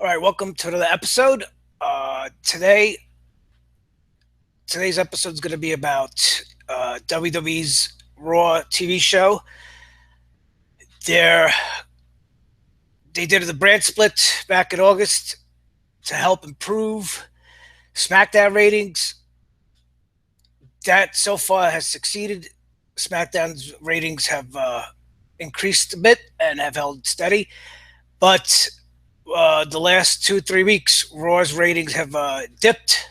All right, welcome to another episode. Today's episode is going to be about WWE's Raw TV show. They're, they did the brand split back in August to help improve SmackDown ratings. That so far has succeeded. SmackDown's ratings have increased a bit and have held steady, but the last 2 3 weeks, Raw's ratings have dipped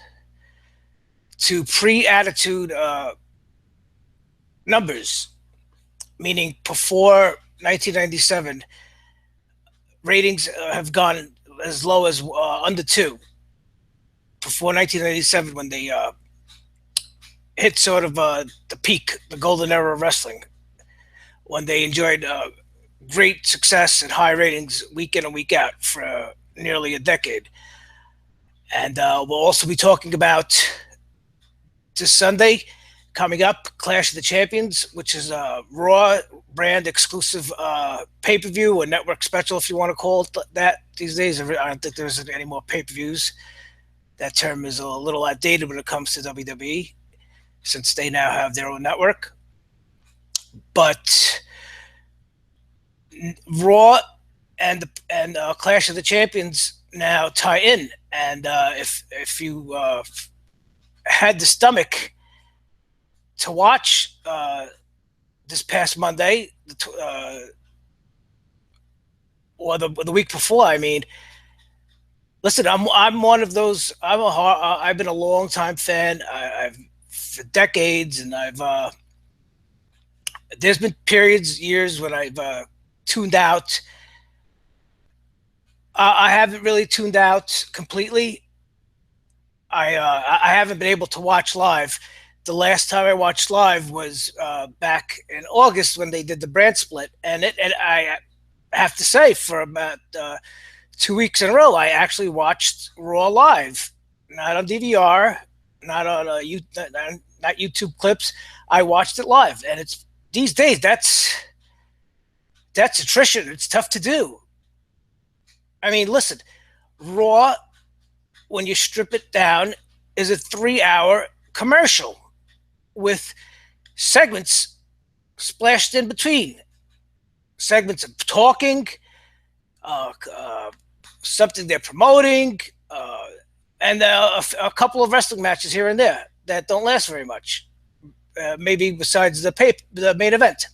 to pre-attitude numbers, meaning before 1997, ratings have gone as low as under two. Before 1997, when they hit sort of the peak, the golden era of wrestling, when they enjoyed great success and high ratings week in and week out for nearly a decade. And we'll also be talking about this Sunday coming up, Clash of the Champions, which is a Raw brand exclusive pay-per-view or network special, if you want to call it that these days. I don't think there's any more pay-per-views. That term is a little outdated when it comes to WWE, since they now have their own network. But Raw and Clash of the Champions now tie in, and if you had the stomach to watch this past Monday, or the week before, I mean, listen, I'm one of those. I've been a long time fan. I've for decades, and there's been years when I've tuned out. I haven't really tuned out completely. I haven't been able to watch live. The last time I watched live was back in August when they did the brand split, and I have to say, for about 2 weeks in a row, I actually watched Raw live, not on DVR, not on not YouTube clips. I watched it live, and it's these days that's attrition. It's tough to do. I mean, listen, Raw, when you strip it down, is a 3-hour commercial with segments splashed in between. Segments of talking, something they're promoting, and a couple of wrestling matches here and there that don't last very much, maybe besides the main event.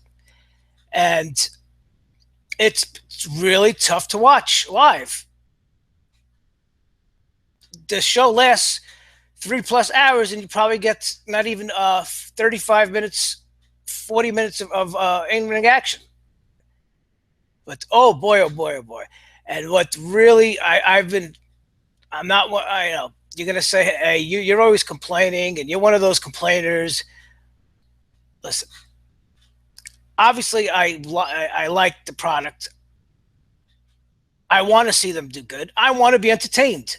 And it's really tough to watch live. The show lasts 3+ hours, and you probably get not even 35 minutes, 40 minutes of in-ring action. But oh boy, oh boy, oh boy! And what really I'm not what I know. You're gonna say, hey, you're always complaining, and you're one of those complainers. Listen, obviously, I like the product. I want to see them do good. I want to be entertained.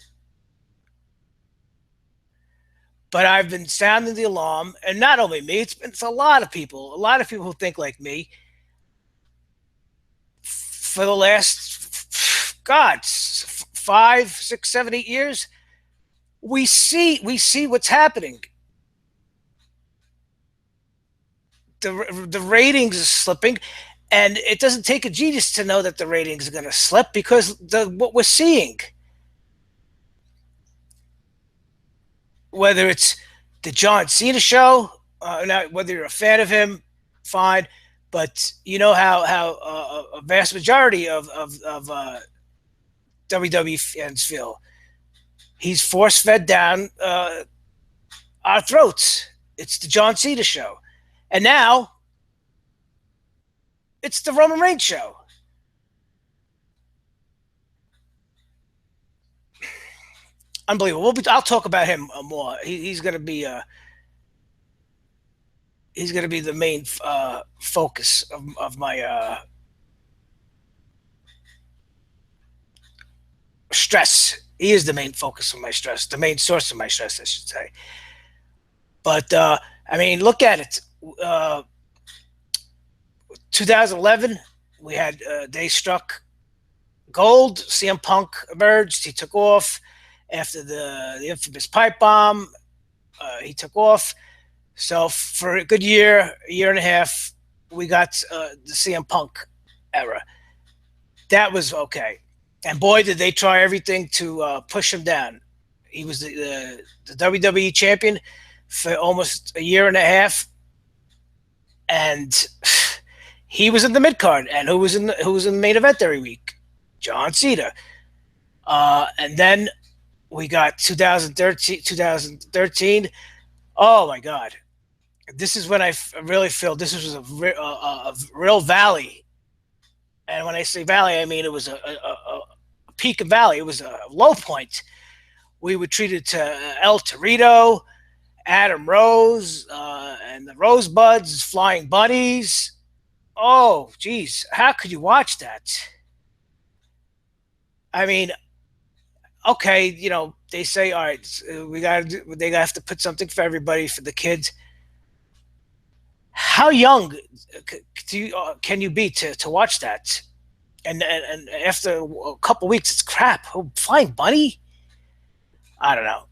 But I've been sounding the alarm, and not only me, it's a lot of people who think like me for the last, God, 5, 6, 7, 8 years. We see what's happening. The ratings are slipping, and it doesn't take a genius to know that the ratings are going to slip, because what we're seeing, whether it's the John Cena show, now whether you're a fan of him, fine, but you know how a vast majority of WWE fans feel. He's force fed down our throats. It's the John Cena show, and now it's the Roman Reigns show. Unbelievable. I'll talk about him more. He's going to be the main focus of my stress. He is the main focus of my stress, the main source of my stress, I should say. But I mean, look at it. 2011, we had they struck Gold, CM Punk emerged. He took off after the infamous pipe bomb. He took off. So for a good year, a year and a half, we got the CM Punk era. That was okay. And boy, did they try everything to push him down. He was the WWE champion for almost a year and a half, and he was in the mid card. And who was in the main event every week? John Cena. And then we got 2013. 2013. Oh my God, this is when I really feel this was a real valley. And when I say valley, I mean it was a peak of valley. It was a low point. We were treated to El Torito, Adam Rose, and the Rosebuds, Flying Bunnies. Oh, geez, how could you watch that? I mean, okay, they say, all right, we got to, they have to put something for everybody for the kids. How young can you be to watch that? And after a couple weeks, it's crap. Oh, Flying Bunny? I don't know.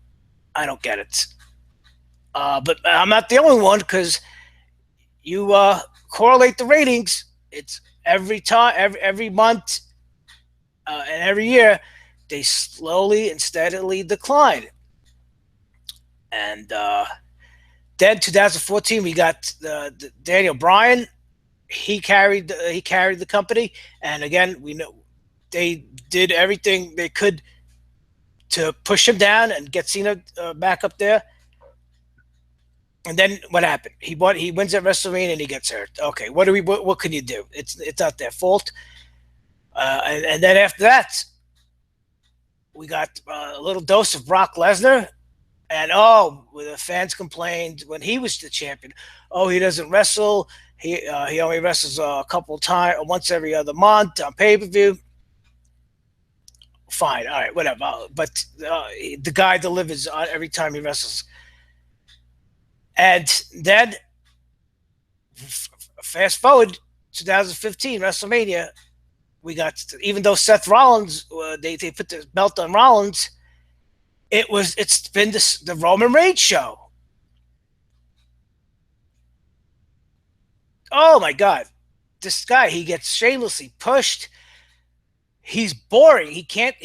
I don't get it. But I'm not the only one because you correlate the ratings. It's every time, every month, and every year, they slowly and steadily decline. And then 2014, we got the Daniel Bryan. He carried the company, and again, we know they did everything they could to push him down and get Cena back up there. And then what happened? He wins at WrestleMania and he gets hurt. Okay, what can you do? It's not their fault. And then after that, we got a little dose of Brock Lesnar. And the fans complained when he was the champion. Oh, he doesn't wrestle. He only wrestles a couple times, once every other month on pay per view. Fine, all right, whatever. But the guy delivers on every time he wrestles. And then fast forward 2015 WrestleMania, we got, even though Seth Rollins, they put the belt on Rollins, it's been the Roman Reigns show. Oh my God, this guy, he gets shamelessly pushed. He's boring. He can't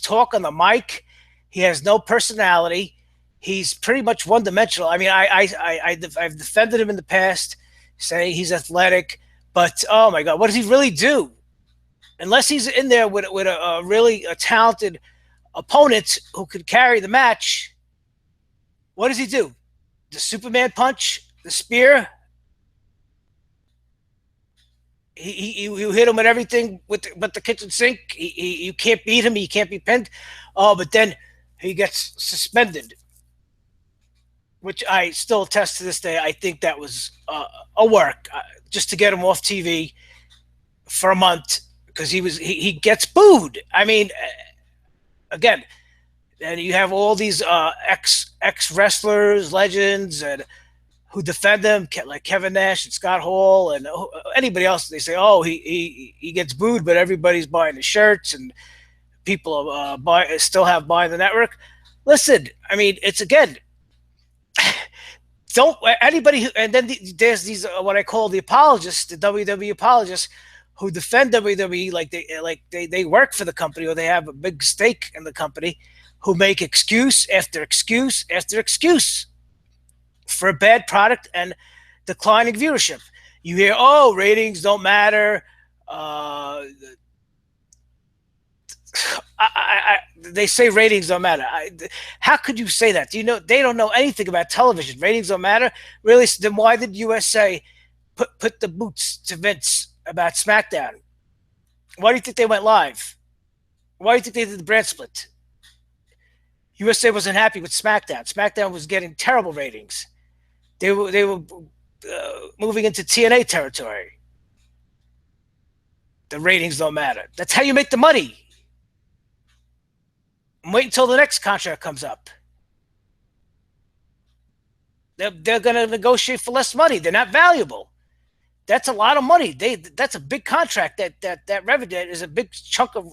talk on the mic. He has no personality. He's pretty much one dimensional. I mean, I've defended him in the past, saying he's athletic, but oh my God, what does he really do? Unless he's in there with a really talented opponent who could carry the match, what does he do? The Superman punch, the spear. You hit him with everything but the kitchen sink. You can't beat him. He can't be pinned. Oh, but then he gets suspended, which I still attest to this day. I think that was a work just to get him off TV for a month because he gets booed. I mean, again, and you have all these ex wrestlers, legends, and who defend them, like Kevin Nash and Scott Hall and anybody else. They say, oh, he gets booed, but everybody's buying the shirts and people still have buying the network. Listen, I mean, it's again, don't anybody who, and then there's these what I call the apologists, the WWE apologists, who defend WWE like they work for the company or they have a big stake in the company, who make excuse after excuse after excuse for a bad product and declining viewership. You hear, oh, ratings don't matter. They say ratings don't matter. How could you say that? Do you know they don't know anything about television? Ratings don't matter. Really? Then why did USA put the boots to Vince about SmackDown? Why do you think they went live? Why do you think they did the brand split? USA wasn't happy with SmackDown. SmackDown was getting terrible ratings. They were moving into TNA territory. The ratings don't matter. That's how you make the money. Wait until the next contract comes up. They're going to negotiate for less money. They're not valuable. That's a lot of money. That's a big contract. That revenue is a big chunk of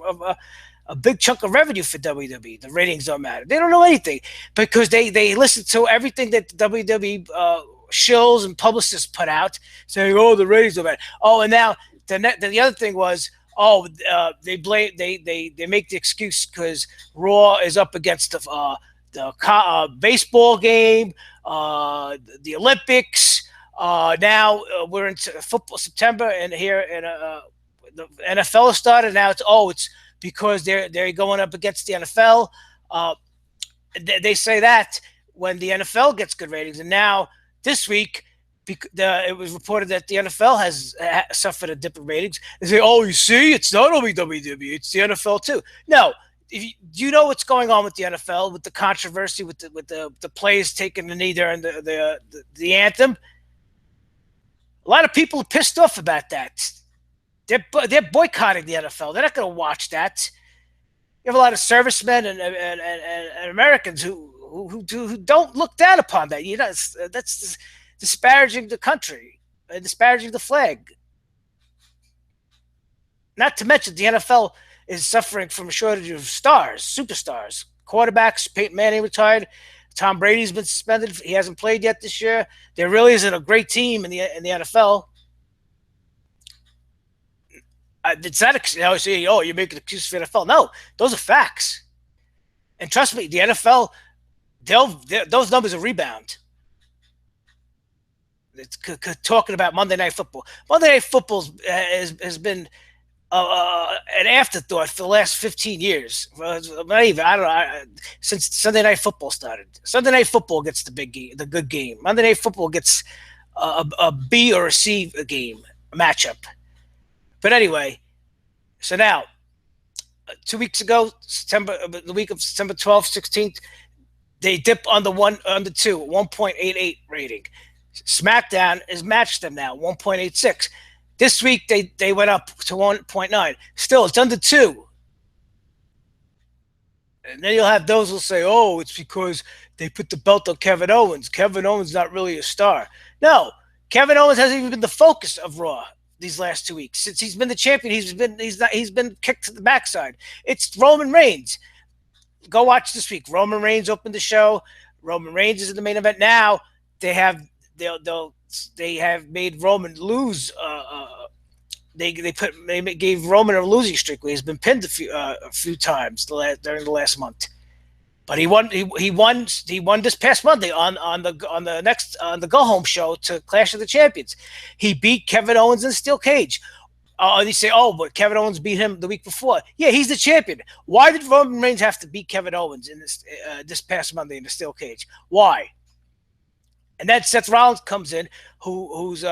a big chunk of revenue for WWE. The ratings don't matter. They don't know anything because they listen to everything that the WWE shills and publicists put out, saying, "Oh, the ratings don't matter." Oh, and now the other thing was, oh, they blame they make the excuse because Raw is up against the baseball game, the Olympics. Now we're into football September, and here in the NFL started. Now it's because they're going up against the NFL. They say that when the NFL gets good ratings, and now this week it was reported that the NFL has suffered a dip in ratings. They say, "Oh, you see, it's not only WWE, it's the NFL too." No, do you know what's going on with the NFL with the controversy with the players taking the knee during the anthem? A lot of people are pissed off about that. They're boycotting the NFL. They're not going to watch that. You have a lot of servicemen and Americans who don't look down upon that. You know, that's disparaging the country and disparaging the flag. Not to mention the NFL is suffering from a shortage of stars, superstars, quarterbacks. Peyton Manning retired. Tom Brady's been suspended. He hasn't played yet this year. There really isn't a great team in the NFL. It's not, you know, say, oh, you're making excuses for the NFL. No, those are facts. And trust me, the NFL, those numbers will rebound. It's talking about Monday Night Football. Monday Night Football has been an afterthought for the last 15 years. Not even, I don't know, since Sunday Night Football started. Sunday Night Football gets the big game, the good game. Monday Night Football gets a B or a C game, a matchup. But anyway, so now, 2 weeks ago, the week of September 12th, 16th, they dip on the 1.88 rating. SmackDown has matched them now, 1.86. This week they went up to 1.9. Still, it's under 2. And then you'll have those who'll say, "Oh, it's because they put the belt on Kevin Owens. Kevin Owens not really a star." No, Kevin Owens hasn't even been the focus of Raw these last 2 weeks. Since he's been the champion, he's been kicked to the backside. It's Roman Reigns. Go watch this week. Roman Reigns opened the show. Roman Reigns is in the main event. Now they have made Roman lose. They gave Roman a losing streak. He's been pinned a few times during the last month, but he won this past Monday on the go home show to Clash of the Champions. He beat Kevin Owens in a steel cage. And you say, "Oh, but Kevin Owens beat him the week before." Yeah, he's the champion. Why did Roman Reigns have to beat Kevin Owens in this past Monday in the steel cage? Why? And then Seth Rollins comes in, who's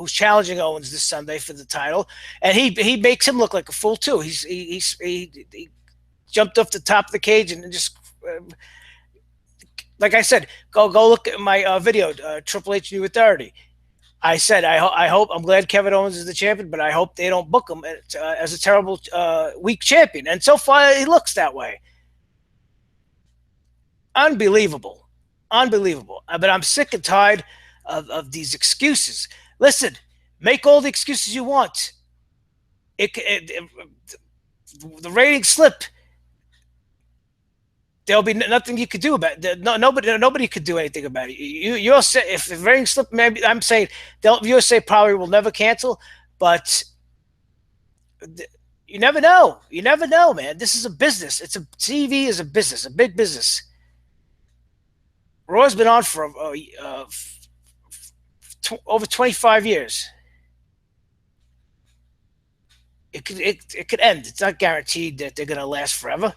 challenging Owens this Sunday for the title, and he makes him look like a fool too. He jumped off the top of the cage and just, like I said, go look at my video, Triple H New Authority. I said I'm glad Kevin Owens is the champion, but I hope they don't book him as a terrible weak champion. And so far, he looks that way. Unbelievable. But I'm sick and tired of these excuses. Listen, make all the excuses you want. The ratings slip. There'll be nothing you could do about it. Nobody could do anything about it. You'll say, if the ratings slip, maybe I'm saying USA probably will never cancel, but you never know. You never know, man. This is a business. TV is a business, a big business. Raw's been on for over 25 years. It could end. It's not guaranteed that they're going to last forever.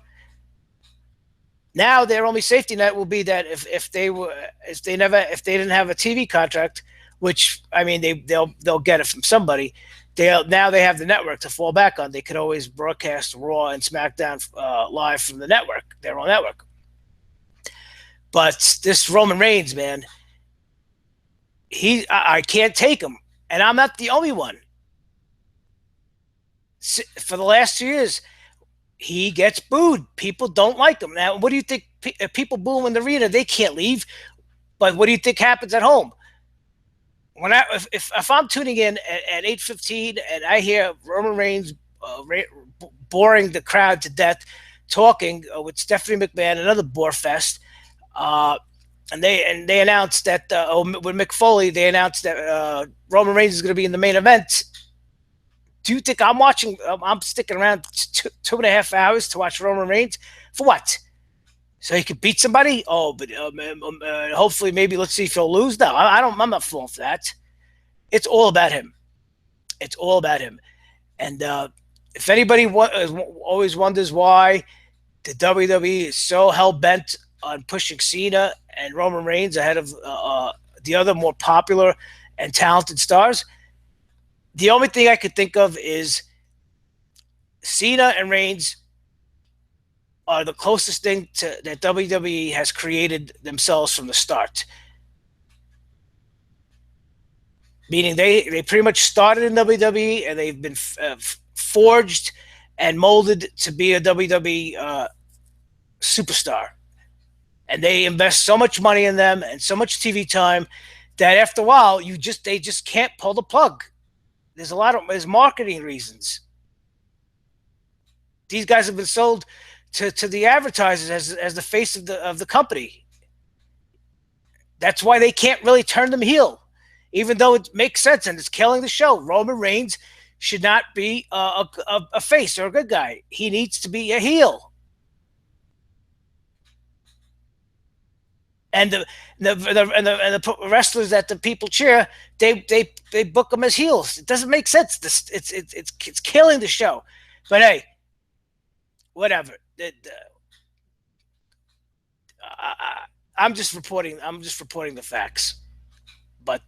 Now their only safety net will be that if they didn't have a TV contract, which I mean they'll get it from somebody. Now they have the network to fall back on. They could always broadcast Raw and SmackDown live from the network, their own network. But this Roman Reigns, man, I can't take him, and I'm not the only one. For the last 2 years, he gets booed. People don't like him. Now, what do you think? If people boo him in the arena, they can't leave. But what do you think happens at home? If I'm tuning in at 8:15 and I hear Roman Reigns boring the crowd to death, talking with Stephanie McMahon, another bore fest, uh, and they announced that with Mick Foley, they announced that Roman Reigns is going to be in the main event. Do you think I'm watching? I'm sticking around 2.5 hours to watch Roman Reigns for what? So he could beat somebody? Oh, but hopefully, maybe let's see if he'll lose. No, I don't. I'm not falling for that. It's all about him. It's all about him. And if anybody always wonders why the WWE is so hell bent on pushing Cena and Roman Reigns ahead of the other more popular and talented stars, the only thing I could think of is Cena and Reigns are the closest thing to that WWE has created themselves from the start. Meaning they pretty much started in WWE and they've been forged and molded to be a WWE superstar. And they invest so much money in them and so much TV time that after a while they just can't pull the plug. There's marketing reasons. These guys have been sold to the advertisers as the face of the company. That's why they can't really turn them heel, even though it makes sense and it's killing the show. Roman Reigns should not be a face or a good guy. He needs to be a heel. And the wrestlers that the people cheer, they book them as heels. It doesn't make sense. It's killing the show. But hey, whatever. I'm just reporting. I'm just reporting the facts. But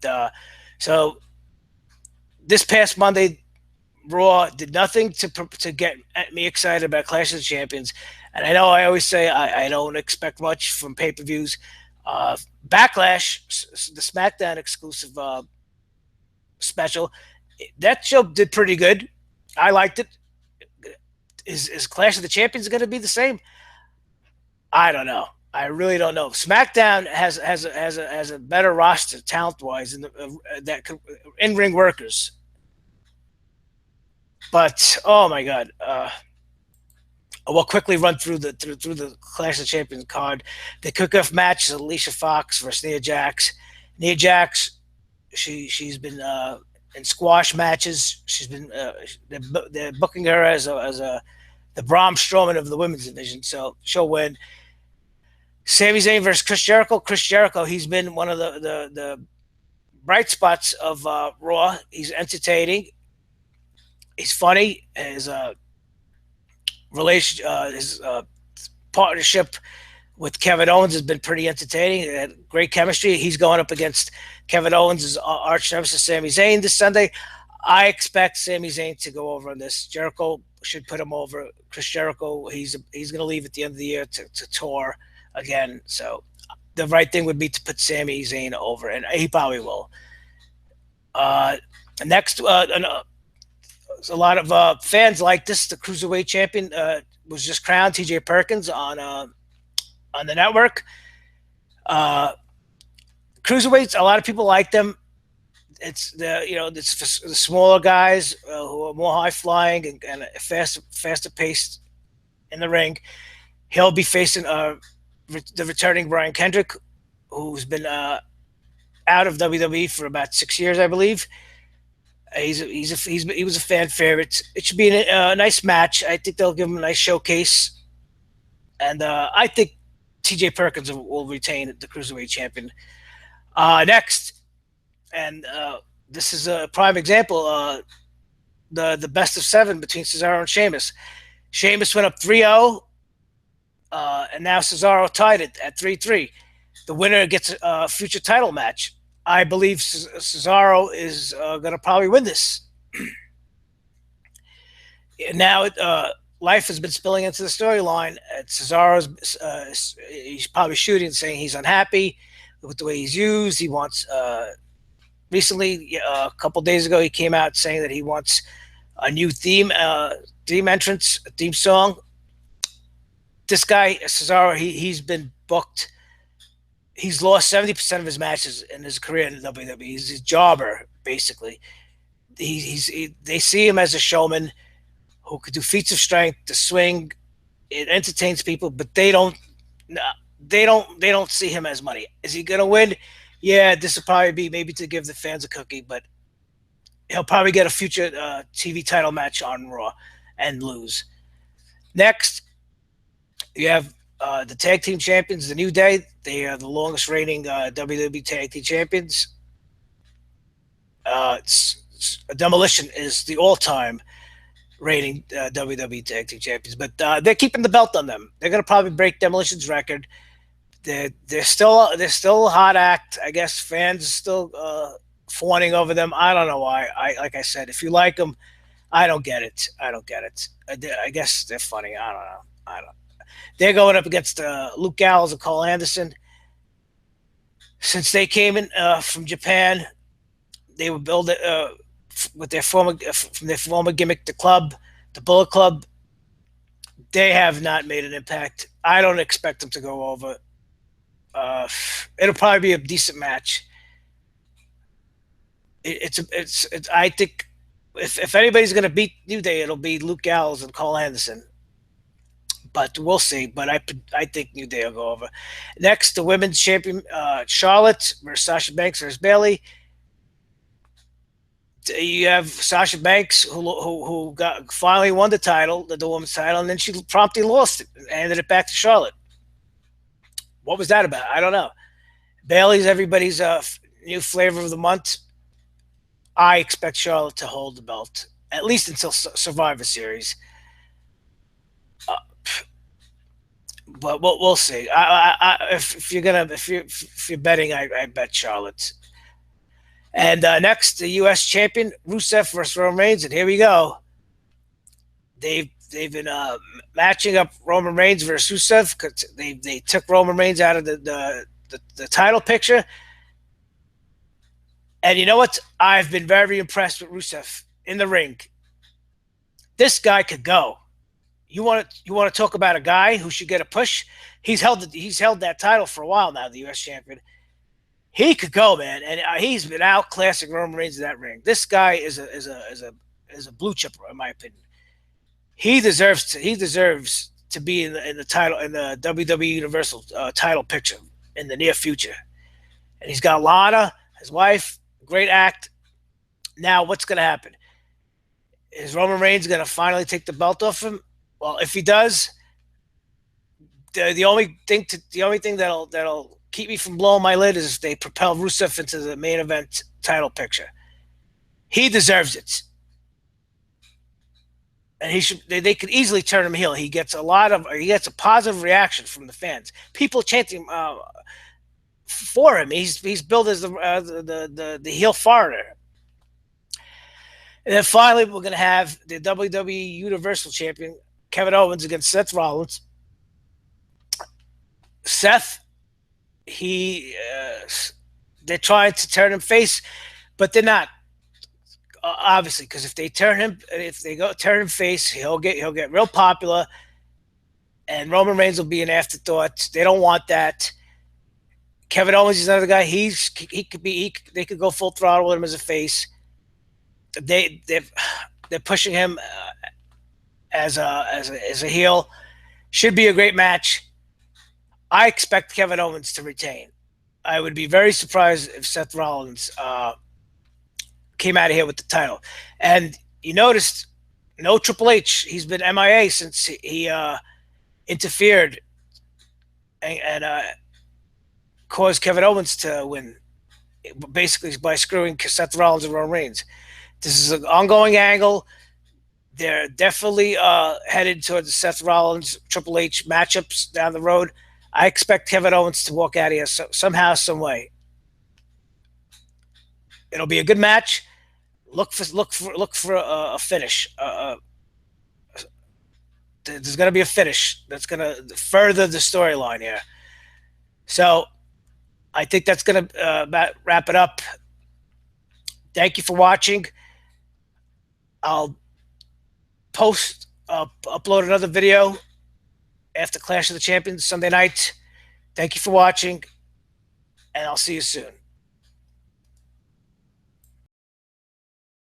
so this past Monday, Raw did nothing to get me excited about Clash of the Champions. And I know I always say I don't expect much from pay-per-views. Backlash, the SmackDown exclusive special, that show did pretty good. I liked it. Is Clash of the Champions going to be the same? I don't know. I really don't know. SmackDown has a better roster talent wise that in ring workers. But oh my god, we'll quickly run through the Clash of Champions card. The kickoff match is Alicia Fox versus Nia Jax. Nia Jax, she's been in squash matches. She's been they're booking her as the Braun Strowman of the women's division, so she'll win. Sami Zayn versus Chris Jericho. Chris Jericho, he's been one of the bright spots of Raw. He's entertaining. He's funny. His partnership with Kevin Owens has been pretty entertaining. They had great chemistry. He's going up against Kevin Owens' arch nemesis Sami Zayn this Sunday. I expect Sami Zayn to go over on this. Jericho should put him over. Chris Jericho, he's going to leave at the end of the year to tour again. So the right thing would be to put Sami Zayn over, and he probably will. Next, a lot of fans like this. The Cruiserweight champion was just crowned, T.J. Perkins, on the network. Cruiserweights, a lot of people like them. It's it's the smaller guys who are more high flying and faster paced in the ring. He'll be facing the returning Brian Kendrick, who's been out of WWE for about 6 years, I believe. He was a fan favorite. It should be a nice match. I think they'll give him a nice showcase, and I think T.J. Perkins will retain the Cruiserweight champion. Next, and this is a prime example. The best of 7 between Cesaro and Sheamus. Sheamus went up 3-0, and now Cesaro tied it at 3-3. The winner gets a future title match. I believe Cesaro is going to probably win this. Now, life has been spilling into the storyline. Cesaro's he's probably shooting, saying he's unhappy with the way he's used. He wants. Recently, a couple days ago, he came out saying that he wants a new theme entrance, a theme song. This guy Cesaro, he's been booked He's lost 70% of his matches in his career in the WWE. He's a jobber, basically. They see him as a showman who could do feats of strength, the swing. It entertains people, but they don't see him as money. Is he gonna win? Yeah, this will probably be maybe to give the fans a cookie, but he'll probably get a future TV title match on Raw and lose. Next, you have the tag team champions, the New Day. They are the longest reigning WWE tag team champions. Demolition is the all-time reigning WWE tag team champions, but they're keeping the belt on them. They're going to probably break Demolition's record. They're still a hot act. I guess fans are still fawning over them. I don't know why. Like I said, if you like them, I don't get it. I don't get it. I guess they're funny. I don't know. I don't. They're going up against Luke Gallows and Cole Anderson. Since they came in from Japan, they were building with their former from their former gimmick, the club, the Bullet Club. They have not made an impact. I don't expect them to go over. Uh, it'll probably be a decent match. It's. I think if anybody's going to beat New Day, it'll be Luke Gallows and Cole Anderson. But we'll see. But I think New Day will go over. Next, the women's champion Charlotte versus Sasha Banks versus Bayley. You have Sasha Banks who got finally won the women's title, and then she promptly lost it and handed it back to Charlotte. What was that about? I don't know. Bayley's everybody's new flavor of the month. I expect Charlotte to hold the belt at least until Survivor Series. Uh, but we'll see. If you're betting, I bet Charlotte. And next, the U.S. champion Rusev versus Roman Reigns, and here we go. They've been matching up Roman Reigns versus Rusev because they took Roman Reigns out of the title picture. And you know what? I've been very impressed with Rusev in the ring. This guy could go. You want to talk about a guy who should get a push? He's held that title for a while now, the U.S. champion. He could go, man, and he's been outclassing Roman Reigns in that ring. This guy is a blue chipper, in my opinion. He deserves to be in the title in the WWE Universal title picture in the near future. And he's got Lana, his wife, great act. Now, what's going to happen? Is Roman Reigns going to finally take the belt off him? Well, if he does, the only thing that'll keep me from blowing my lid is if they propel Rusev into the main event title picture. He deserves it, and he should. They could easily turn him heel. He gets a positive reaction from the fans. People chanting for him. He's billed as the heel foreigner. And then finally, we're going to have the WWE Universal Champion Kevin Owens against Seth Rollins. Seth, they're trying to turn him face, but they're not obviously because if they go turn him face, he'll get real popular, and Roman Reigns will be an afterthought. They don't want that. Kevin Owens is another guy. They could go full throttle with him as a face. They're pushing him as a heel. Should be a great match. I expect Kevin Owens to retain. I would be very surprised if Seth Rollins came out of here with the title. And you noticed no Triple H. He's been MIA since he interfered and caused Kevin Owens to win, basically by screwing Seth Rollins and Roman Reigns. This is an ongoing angle. They're definitely headed towards the Seth Rollins Triple H matchups down the road. I expect Kevin Owens to walk out of here somehow, some way. It'll be a good match. Look for a finish. There's going to be a finish that's going to further the storyline here. So I think that's going to wrap it up. Thank you for watching. I'll upload another video after Clash of the Champions Sunday night. Thank you for watching. and I'll see you soon.